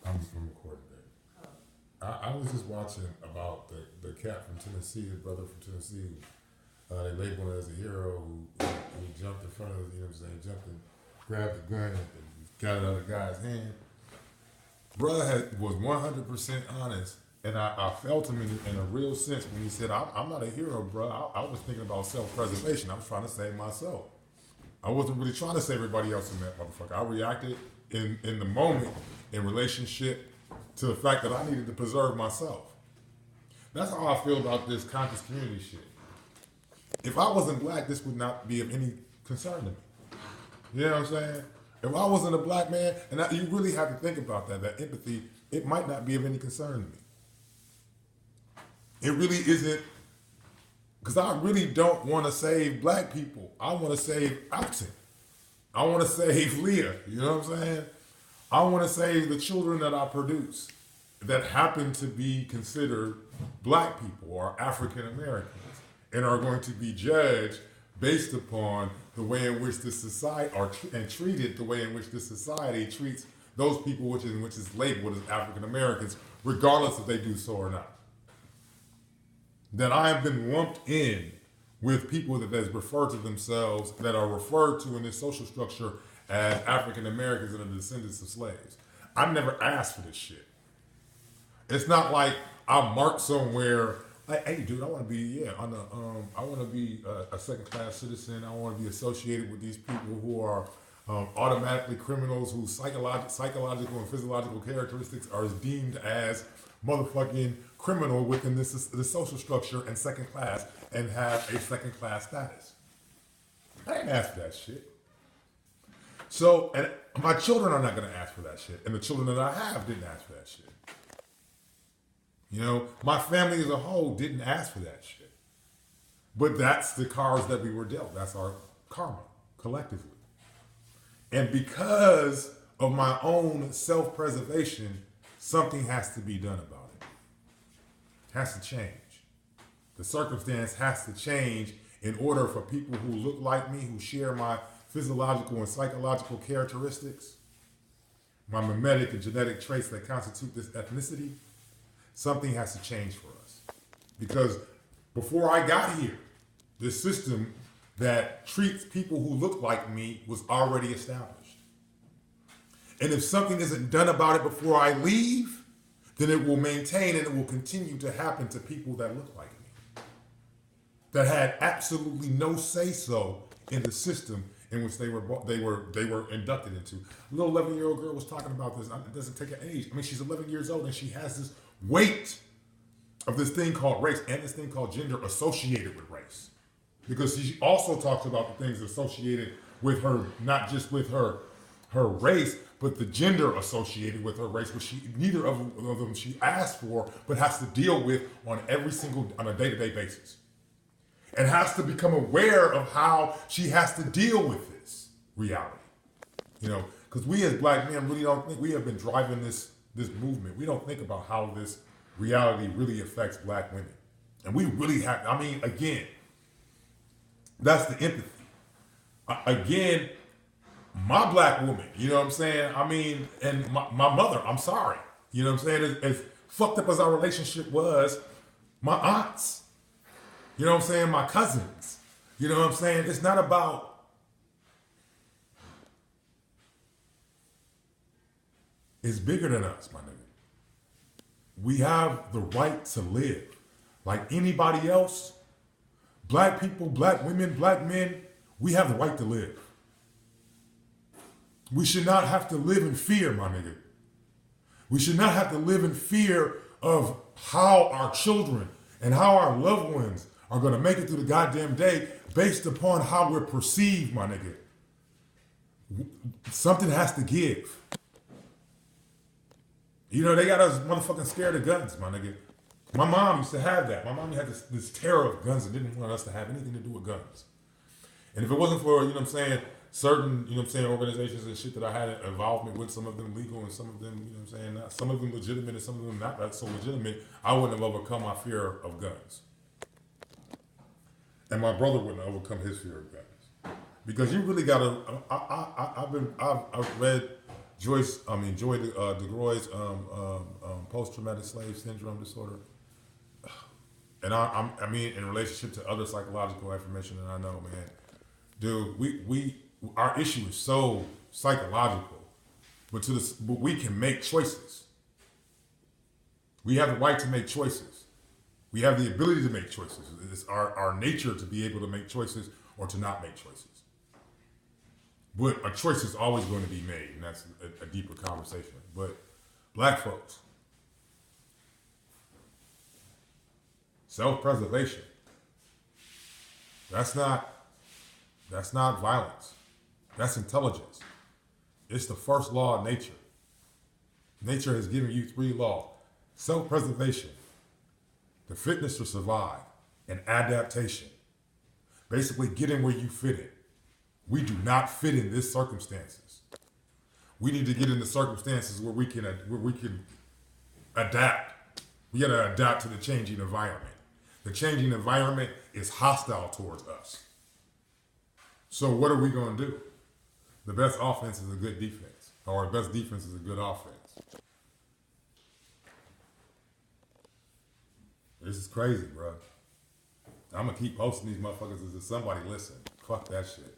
I'm recording that. I was just watching about the cat from Tennessee, the brother from Tennessee. They labeled him as a hero who jumped in front of, you know what I'm saying, jumped and grabbed the gun and got it out of the guy's hand. Bruh was 100% honest, and I felt him in a real sense when he said, I'm not a hero, bro. I was thinking about self-preservation. I was trying to save myself. I wasn't really trying to save everybody else in that motherfucker. I reacted in the moment in relationship to the fact that I needed to preserve myself. That's how I feel about this conscious community shit. If I wasn't black, this would not be of any concern to me. You know what I'm saying? If I wasn't a black man, and you really have to think about that empathy, it might not be of any concern to me. It really isn't, because I really don't want to save black people. I want to save Alton. I want to save Leah. You know what I'm saying? I want to save the children that I produce that happen to be considered black people or African Americans and are going to be judged based upon the way in which this society and treated the way in which this society treats those people which is labeled as African Americans, regardless if they do so or not. That I have been lumped in with people that is referred to themselves, that are referred to in this social structure as African Americans and the descendants of slaves. I never asked for this shit. It's not like I marked somewhere like, hey, dude, I want to be I want to be a second-class citizen. I want to be associated with these people who are automatically criminals, whose psychological and physiological characteristics are deemed as motherfucking criminal within this social structure and second class, and have a second-class status. I didn't ask for that shit. So, and my children are not going to ask for that shit, and the children that I have didn't ask for that shit. You know, my family as a whole didn't ask for that shit. But that's the cards that we were dealt. That's our karma, collectively. And because of my own self-preservation, something has to be done about it. It has to change. The circumstance has to change in order for people who look like me, who share my physiological and psychological characteristics, my mimetic and genetic traits that constitute this ethnicity. Something has to change for us. Because before I got here, this system that treats people who look like me was already established. And if something isn't done about it before I leave, then it will maintain and it will continue to happen to people that look like me, that had absolutely no say-so in the system in which they were inducted into. A little 11-year-old girl was talking about this. It doesn't take an age. I mean, she's 11 years old and she has this weight of this thing called race and this thing called gender associated with race. Because she also talks about the things associated with her, not just with her race, but the gender associated with her race, which neither of them she asked for, but has to deal with on a day-to-day basis. And has to become aware of how she has to deal with this reality. You know, because we as black men really don't think, we have been driving this movement. We don't think about how this reality really affects black women. And we really have, I mean, again, that's the empathy. Again, my black woman, you know what I'm saying? I mean, and my mother, I'm sorry. You know what I'm saying? As fucked up as our relationship was, my aunts, you know what I'm saying? My cousins, you know what I'm saying? It's not about, it's bigger than us, my nigga. We have the right to live like anybody else. Black people, black women, black men, we have the right to live. We should not have to live in fear, my nigga. We should not have to live in fear of how our children and how our loved ones are going to make it through the goddamn day based upon how we're perceived, my nigga. Something has to give. You know, they got us motherfucking scared of guns, my nigga. My mom used to have that. My mom had this terror of guns and didn't want us to have anything to do with guns. And if it wasn't for, you know what I'm saying, certain, you know what I'm saying, organizations and shit that I had involvement with, some of them legal and some of them, you know what I'm saying, not, some of them legitimate and some of them not so legitimate, I wouldn't have overcome my fear of guns. And my brother wouldn't have overcome his fear of guns. Because you really gotta, I've read Joy DeGroy's post-traumatic slave syndrome disorder. And I mean, in relationship to other psychological information that I know, man, dude, our issue is so psychological, but we can make choices. We have the right to make choices. We have the ability to make choices. It's our nature to be able to make choices or to not make choices. But a choice is always going to be made, and that's a deeper conversation. But black folks, self-preservation, that's not violence. That's intelligence. It's the first law of nature. Nature has given you 3 laws: self-preservation, the fitness to survive, and adaptation. Basically getting where you fit in. We do not fit in this circumstances. We need to get into circumstances where we can adapt. We gotta adapt to the changing environment. The changing environment is hostile towards us. So what are we gonna do? The best offense is a good defense, or the best defense is a good offense. This is crazy, bro. I'm gonna keep posting these motherfuckers until somebody listen. Fuck that shit.